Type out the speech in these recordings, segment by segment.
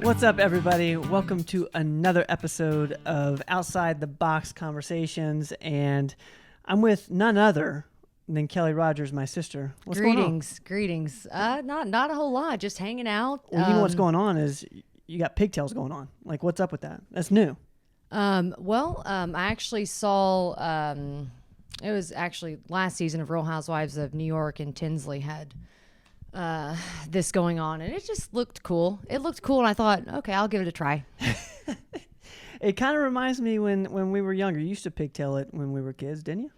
What's up, everybody? Welcome to another episode of Outside the Box Conversations, and I'm with none other than Kelly Rogers, my sister. What's going on? Greetings. Not a whole lot. Just hanging out. Well, you know what's going on is you got pigtails going on. Like, what's up with that? That's new. I actually saw. It was actually last season of Real Housewives of New York, and Tinsley had this going on, and it just looked cool. It looked cool, and I thought, okay, I'll give it a try. It kind of reminds me when we were younger. You used to pigtail it when we were kids, didn't you?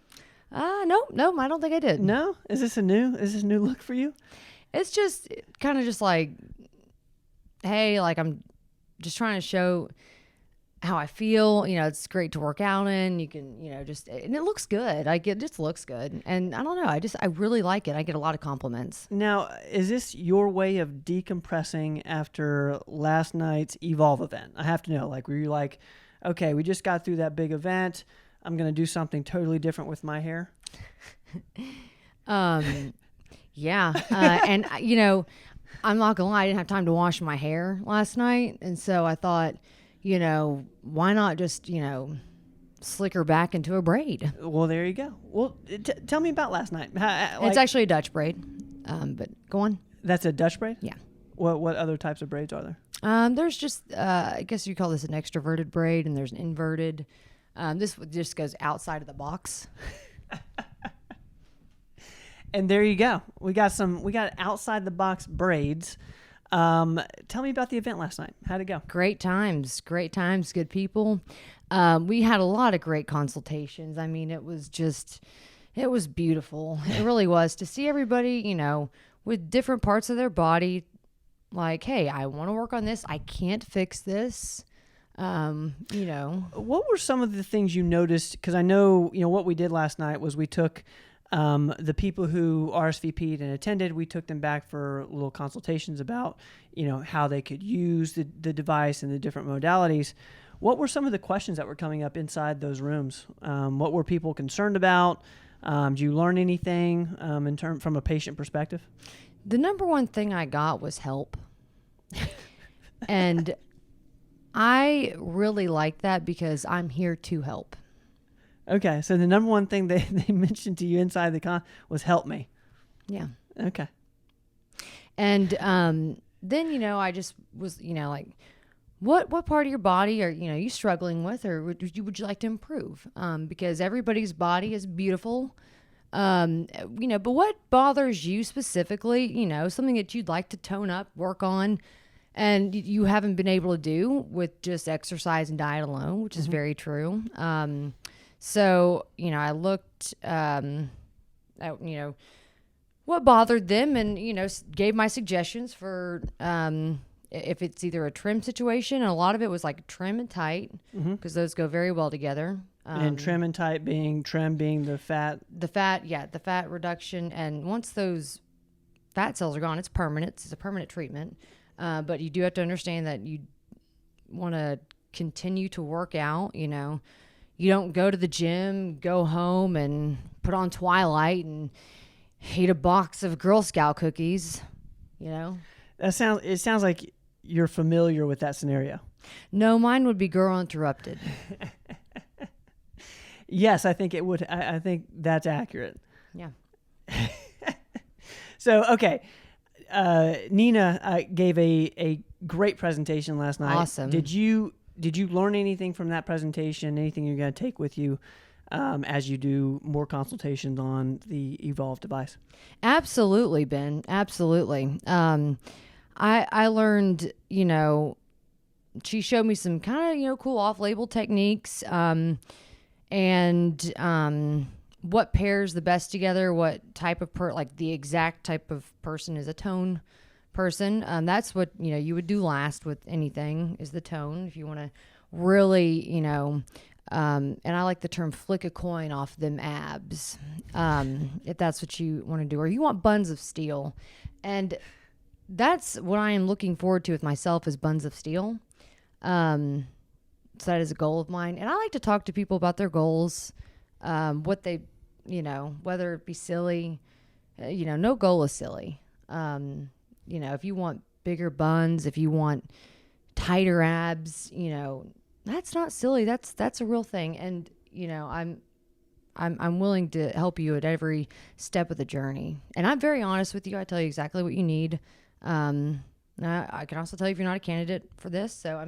No, I don't think I did. No? Is this a new look for you? It's just kind of just like, hey, like I'm just trying to show how I feel. You know, it's great to work out in. You can, and it looks good. It just looks good. And I don't know. I really like it. I get a lot of compliments. Now, is this your way of decompressing after last night's Evolve event? I have to know, were you like, okay, we just got through that big event. I'm going to do something totally different with my hair? Yeah. And, I'm not going to lie. I didn't have time to wash my hair last night. And so I thought, why not just, slick her back into a braid? Well, there you go. Well, tell me about last night. It's actually a Dutch braid, but go on. That's a Dutch braid? Yeah. What other types of braids are there? There's just, I guess you call this an extroverted braid, and there's an inverted. This just goes outside of the box. And there you go. We got outside the box braids. Tell me about the event last night. How'd it go? Great times, good people. We had a lot of great consultations. I mean, it was beautiful. It really was to see everybody, with different parts of their body. Like, hey, I want to work on this. I can't fix this. What were some of the things you noticed? Because I know, what we did last night was we took the people who RSVP'd and attended, we took them back for little consultations about, how they could use the device and the different modalities. What were some of the questions that were coming up inside those rooms? What were people concerned about? Did you learn anything from a patient perspective? The number one thing I got was help. And I really like that because I'm here to help. Okay, so the number one thing they mentioned to you inside the was help me. Yeah. Okay. And then, I just was, like, what part of your body are, you struggling with, or would you like to improve? Because everybody's body is beautiful. But what bothers you specifically, something that you'd like to tone up, work on, and you haven't been able to do with just exercise and diet alone, which is very true. So, I looked at, what bothered them and, gave my suggestions for if it's either a trim situation. And a lot of it was like trim and tight because those go very well together. And trim and tight being the fat? The fat reduction. And once those fat cells are gone, it's permanent. It's a permanent treatment. But you do have to understand that you want to continue to work out, You don't go to the gym, go home, and put on Twilight and eat a box of Girl Scout cookies, It sounds like you're familiar with that scenario. No, mine would be Girl Interrupted. Yes, I think it would. I think that's accurate. Yeah. So, okay. Nina gave a great presentation last night. Awesome. Did you learn anything from that presentation? Anything you're going to take with you as you do more consultations on the Evolve device? Absolutely, Ben. Absolutely. I learned, she showed me some kind of, cool off-label techniques and what pairs the best together, what type of the exact type of person is a tone person. That's what, you would do last with anything is the tone. If you want to really, and I like the term flick a coin off them abs. If that's what you want to do, or you want buns of steel. And that's what I am looking forward to with myself is buns of steel. So that is a goal of mine. And I like to talk to people about their goals, what they, whether it be silly, no goal is silly. If you want bigger buns, if you want tighter abs, that's not silly. That's a real thing. And, I'm willing to help you at every step of the journey. And I'm very honest with you. I tell you exactly what you need. I can also tell you if you're not a candidate for this. So,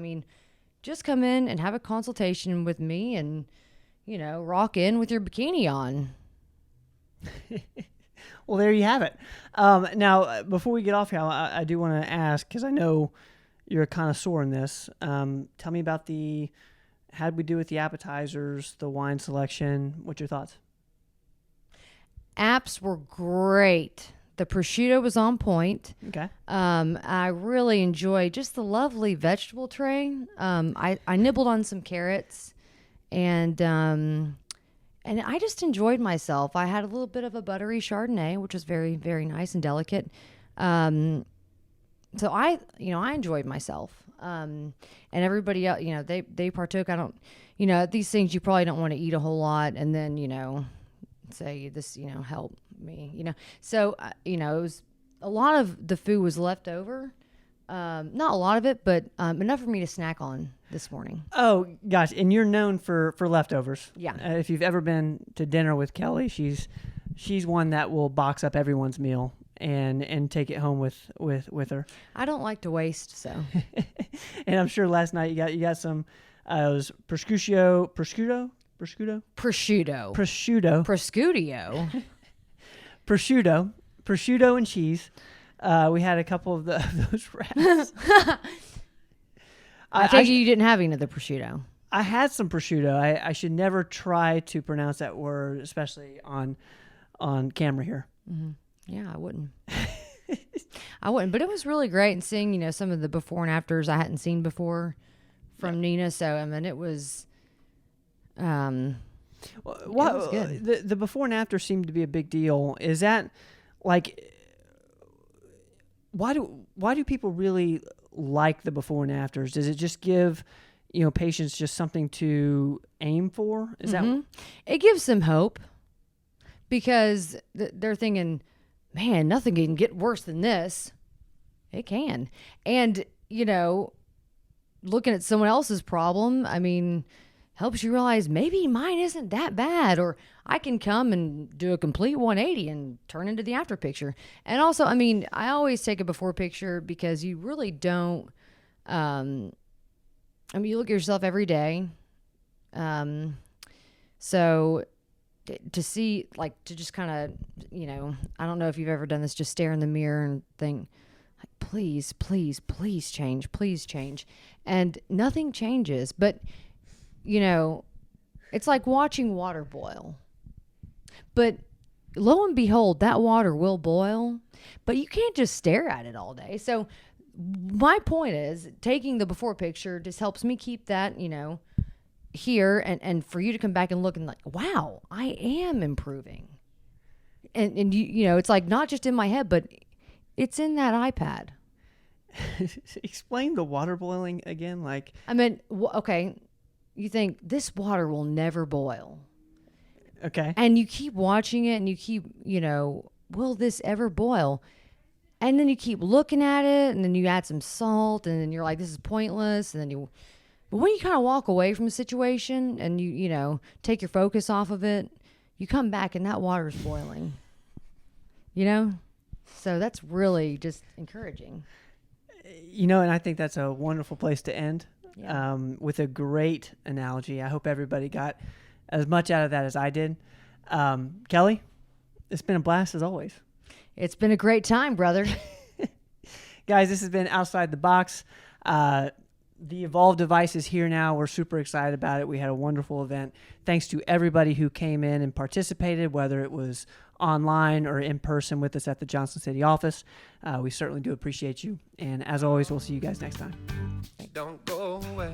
just come in and have a consultation with me and, rock in with your bikini on. Well, there you have it. Now, before we get off here, I do want to ask, because I know you're a connoisseur in this. Tell me about how'd we do with the appetizers, the wine selection? What's your thoughts? Apps were great. The prosciutto was on point. Okay. I really enjoyed just the lovely vegetable tray. I nibbled on some carrots, and I just enjoyed myself. I had a little bit of a buttery Chardonnay, which was very, very nice and delicate. So I enjoyed myself. And everybody else, they partook. I don't, these things you probably don't want to eat a whole lot, and then, say this, help me, So, it was a lot of the food was left over. Not a lot of it, but enough for me to snack on this morning. Oh gosh, and you're known for leftovers. Yeah. If you've ever been to dinner with Kelly, she's one that will box up everyone's meal and take it home with her. I don't like to waste, so. And I'm sure last night you got some it was prosciutto and cheese. We had a couple of those wraps. I take you didn't have any of the prosciutto. I had some prosciutto. I should never try to pronounce that word, especially on camera here. Mm-hmm. Yeah, I wouldn't. But it was really great, and seeing some of the before and afters I hadn't seen before from Nina. So it was. It was good. The before and after seemed to be a big deal. Is that like? Why do people really like the before and afters? Does it just give patients just something to aim for? Is that it gives them hope, because they're thinking, man, nothing can get worse than this. It can. And looking at someone else's problem, helps you realize maybe mine isn't that bad, or I can come and do a complete 180 and turn into the after picture. And also, I always take a before picture, because you really don't, you look at yourself every day. So to see, to just kind of, I don't know if you've ever done this, just stare in the mirror and think, please, please, please change, please change. And nothing changes, but it's like watching water boil. But lo and behold, that water will boil, but you can't just stare at it all day. So my point is, taking the before picture just helps me keep that, here, and for you to come back and look and wow, I am improving. And it's like not just in my head, but it's in that iPad. Explain the water boiling again. Okay. You think this water will never boil. Okay. And you keep watching it and you keep, will this ever boil? And then you keep looking at it, and then you add some salt, and then you're like, this is pointless. And then but when you kind of walk away from the situation and you take your focus off of it, you come back and that water is boiling. So that's really just encouraging. And I think that's a wonderful place to end. Yeah. With a great analogy. I hope everybody got as much out of that as I did. Kelly, it's been a blast as always. It's been a great time, brother. Guys, this has been Outside the Box. The Evolve device is here now. We're super excited about it. We had a wonderful event. Thanks to everybody who came in and participated, whether it was online or in person with us at the Johnson City office. We certainly do appreciate you. And as always, we'll see you guys next time. Don't go away.